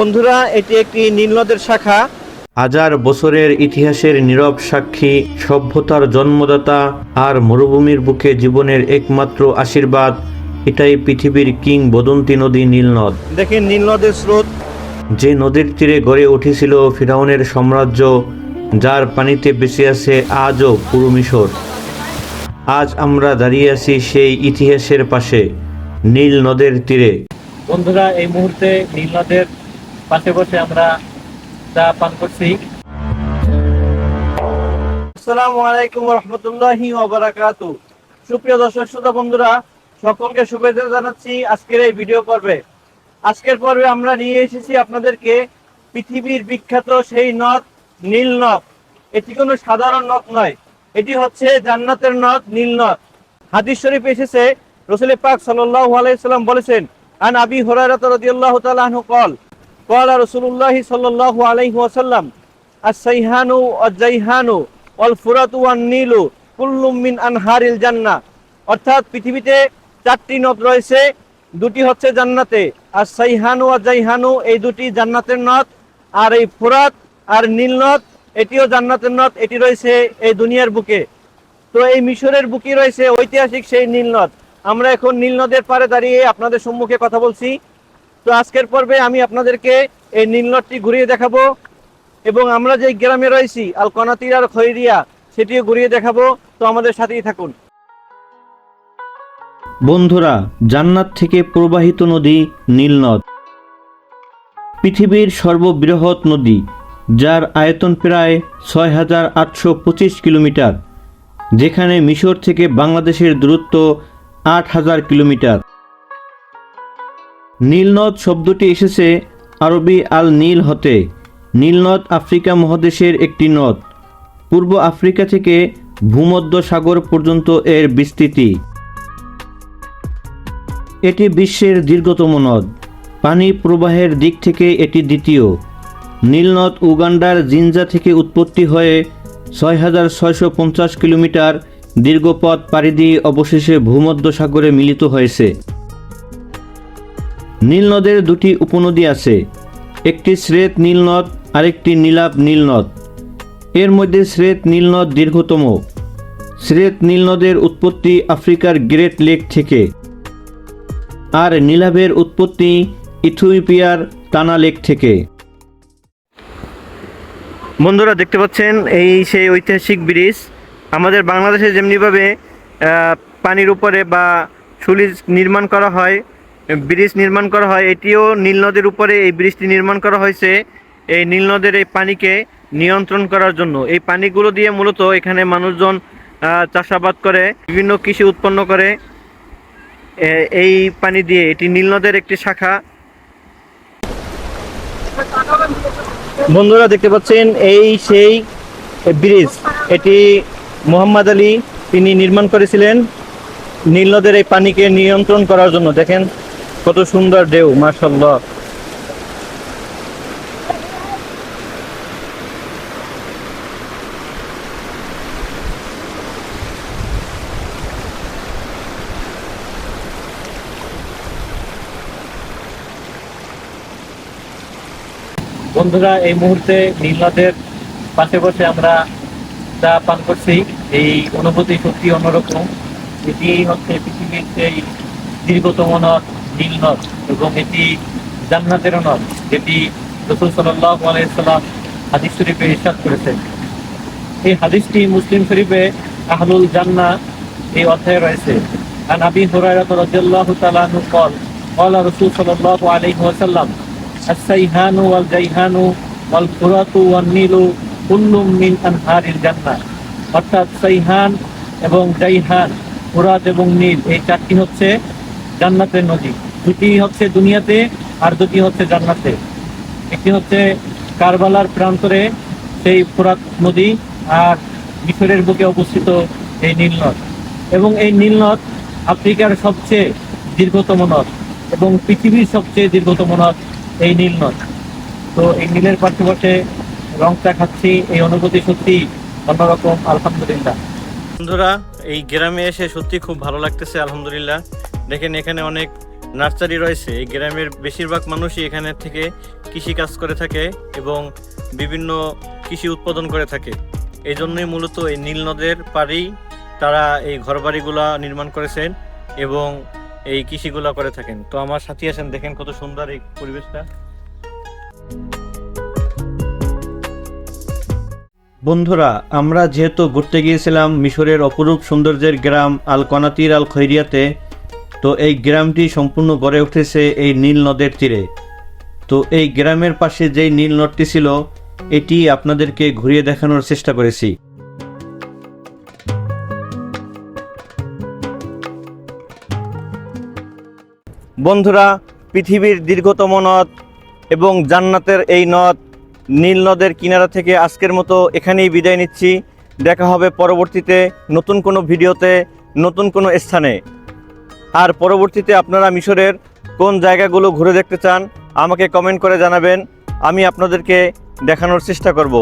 বন্ধুরা, এটি একটি নীল নদের শাখা। হাজার বছরের ইতিহাসের নীরব সাক্ষী, সভ্যতার জন্মদাতা আর মরুভূমির বুকে জীবনের একমাত্র আশীর্বাদ। এটাই পৃথিবীর কিংবদন্তি নদী নীলনদ। দেখেন নীল নদের স্রোত। যে নদীর তীরে গড়ে উঠেছিল ফিরাউনের সাম্রাজ্য, যার পানিতে বেঁচে আছে আজও পুরো মিশর। আজ আমরা দাঁড়িয়ে আছি সেই ইতিহাসের পাশে, নীল নদের তীরে। বন্ধুরা, এই মুহূর্তে নীল নদের পাশে বসে আমরা চা পান করছি। আসসালামু আলাইকুম ওয়া রাহমাতুল্লাহি ওয়া বারাকাতুহু। সুপ্রিয় দর্শক শ্রোতা বন্ধুরা, সকলকে শুভেচ্ছা জানাচ্ছি আজকের এই ভিডিও পর্বে। আজকের পর্বে আমরা নিয়ে এসেছি আপনাদেরকে পৃথিবীর বিখ্যাত সেই নদ, নীল নদ। এটি কোনো সাধারণ নদ নয়, এটি হচ্ছে জান্নাতের নদ, নীল নদ। হাদিস শরীফ এসেছে, রাসূল পাক সাল্লাল্লাহু আলাইহি সাল্লাম বলেছেন, আন আবি হুরায়রা রাদিয়াল্লাহু তাআলা আনহু قال قال রাসূলুল্লাহ সাল্লাল্লাহু আলাইহি ওয়াসাল্লাম আস-সাইহানু ওয়াজ-জাইহানু ওয়াল ফুরাতু ওয়ান-নীলু কুল্লুম মিন আনহারিল জান্নাহ। অর্থাৎ পৃথিবীতে চারটি নদ রয়েছে, দুটি হচ্ছে জান্নাতে। আস-সাইহানু ওয়াজ-জাইহানু এই দুটি জান্নাতের নদ, আর এই ফুরাত আর নীল নদ এটিও জান্নাতের নদ। এটি রয়েছে এই দুনিয়ার বুকে। তো এই মিশরের বুকে রয়েছে ঐতিহাসিক সেই নীল নদ। আমরা এখন নীল নদের পাড়ে দাঁড়িয়ে আপনাদের সম্মুখে কথা বলছি। তো আজকের পর্বে আমি আপনাদেরকে এই নীল নদটি ঘুরিয়ে দেখাবো, এবং আমরা যে গ্রামে রয়েছি আল কনাতির আর খৈরিয়া সেটিও ঘুরিয়ে দেখাবো। তো আমাদের সাথেই থাকুন। বন্ধুরা, জান্নাত থেকে প্রবাহিত নদী নীল নদ পৃথিবীর সর্ববৃহৎ নদী, যার আয়তন প্রায় ৬,৮২৫ কিলোমিটার, যেখানে মিশর থেকে বাংলাদেশের দূরত্ব ৮,০০০ কিলোমিটার। নীলনদ শব্দটি এসেছে আরবি আল নীল হতে। নীলনদ আফ্রিকা মহাদেশের একটি নদ। পূর্ব আফ্রিকা থেকে ভূমধ্য সাগর পর্যন্ত এর বিস্তৃতি। এটি বিশ্বের দীর্ঘতম নদ। পানি প্রবাহের দিক থেকে এটি দ্বিতীয়। নীলনদ উগান্ডার জিনজা থেকে উৎপত্তি হয়ে ৬,৬৫০ কিলোমিটার দীর্ঘ পথ পাড়ি দিয়ে অবশেষে ভূমধ্য সাগরে মিলিত হয়েছে। নীলনদের দুটি উপনদী আছে, একটি স্রেত নীলনদ, আরেকটি নীলাভ নীলনদ। এর মধ্যে স্রেত নীলনদ দীর্ঘতম। স্রেত নীলনদের উৎপত্তি আফ্রিকার গ্রেট লেক থেকে, আর নীলাভের উৎপত্তি ইথিওপিয়ার তানা লেক থেকে। বন্ধুরা, দেখতে পাচ্ছেন এই সেই ঐতিহাসিক ব্রিজ। আমাদের বাংলাদেশে যেমনিভাবে পানির উপরে বা সুলিজ নির্মাণ করা হয়, ব্রিজ নির্মাণ করা হয়, এটিও নীল নদের উপরে এই ব্রিজটি নির্মাণ করা হয়েছে এই নীল নদের এই পানিকে নিয়ন্ত্রণ করার জন্য। এই পানিগুলো দিয়ে মূলত এখানে মানুষজন চাষাবাদ করে, বিভিন্ন কৃষি উৎপন্ন করে এই পানি দিয়ে। এটি নীল নদের একটি শাখা। বন্ধুরা, দেখতে পাচ্ছেন এই সেই ব্রিজ, এটি মোহাম্মদ আলী তিনি নির্মাণ করেছিলেন নীল নদের এই পানিকে নিয়ন্ত্রণ করার জন্য। দেখেন কত সুন্দর ঢেউ, মাশাআল্লাহ। বন্ধুরা, এই মুহূর্তে নীল নদের পাশে বসে আমরা চা পান করছি। এই অনুভূতি সত্যি অন্যরকম। এটি হচ্ছে পৃথিবীর সেই দীর্ঘতম নদ, নীল নদ, এবং এটি জান্নাতের নদ, যেটি রাসূল সাল্লাল্লাহু আলাইহি সাল্লাম হাদিস শরীফে ইরশাদ করেছেন। এই হাদিসটি মুসলিম শরীফে আহলুল জান্নাহ এই অধ্যায়ে রয়েছে। আন আবি হুরায়রা রাদিয়াল্লাহু তাআলা আনহু قال قال রাসূল সাল্লাল্লাহু আলাইহি ওয়াসাল্লাম আস-সাইহানু ওয়াল জাইহানু ওয়াল ফুরাতু ওয়ান নীলু কুল্লুম মিন আনহারিল জান্নাহ। অর্থাৎ সাইহান এবং জাইহান, ফুরাত এবং নীল, এই চারটি হচ্ছে জান্নাতের নদী। দুটি হচ্ছে দুনিয়াতে আর দুটি হচ্ছে জান্নাতে। একটি হচ্ছে কারবালার প্রান্তরে সেই ফুরাত নদী, আর মিশরের বুকে অবস্থিত এই নীল নদ। এবং এই নীল নদ আফ্রিকার সবচেয়ে দীর্ঘতম নদ এবং পৃথিবীর সবচেয়ে দীর্ঘতম নদ এই নীল নদ। তো এই নীলের পাশে বসে রং চা খাচ্ছি, এই অনুভূতি সত্যি অন্যরকম, আলহামদুলিল্লাহ। বন্ধুরা, এই গ্রামে এসে সত্যি খুব ভালো লাগতেছে, আলহামদুলিল্লাহ। দেখেন এখানে অনেক নার্সারি রয়েছে। এই গ্রামের বেশিরভাগ মানুষই এখানে থেকে কৃষি কাজ করে থাকে এবং বিভিন্ন কৃষি উৎপাদন করে থাকে। এই জন্যই মূলত এই নীল নদের পাড়েই তারা এই ঘরবাড়িগুলা নির্মাণ করেছেন এবং এই কৃষিগুলা করে থাকেন। তো আমার সাথে আছেন, দেখেন কত সুন্দর এই পরিবেশটা। বন্ধুরা, আমরা যেহেতু ঘুরতে গিয়েছিলাম মিশরের অপরূপ সৌন্দর্যের গ্রাম আল কনাতির আল খৈরিয়াতে, তো এই গ্রামটি সম্পূর্ণ গড়ে উঠেছে এই নীল নদের তীরে। তো এই গ্রামের পাশে যেই নীল নদটি ছিল এটি আপনাদেরকে ঘুরিয়ে দেখানোর চেষ্টা করেছি। বন্ধুরা, পৃথিবীর দীর্ঘতম নদ এবং জান্নাতের এই নদ নীল নদের কিনারা থেকে আজকের মতো এখানেই বিদায় নিচ্ছি। দেখা হবে পরবর্তীতে নতুন কোনো ভিডিওতে, নতুন কোনো স্থানে। আর পরবর্তীতে আপনারা মিশরের কোন জায়গাগুলো ঘুরে দেখতে চান আমাকে কমেন্ট করে জানাবেন, আমি আপনাদেরকে দেখানোর চেষ্টা করব।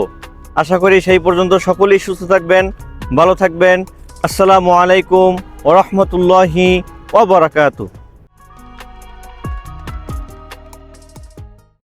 আশা করি সেই পর্যন্ত সকলেই সুস্থ থাকবেন, ভালো থাকবেন। আসসালামু আলাইকুম ওয়া রাহমাতুল্লাহি ওয়া বারাকাতুহু।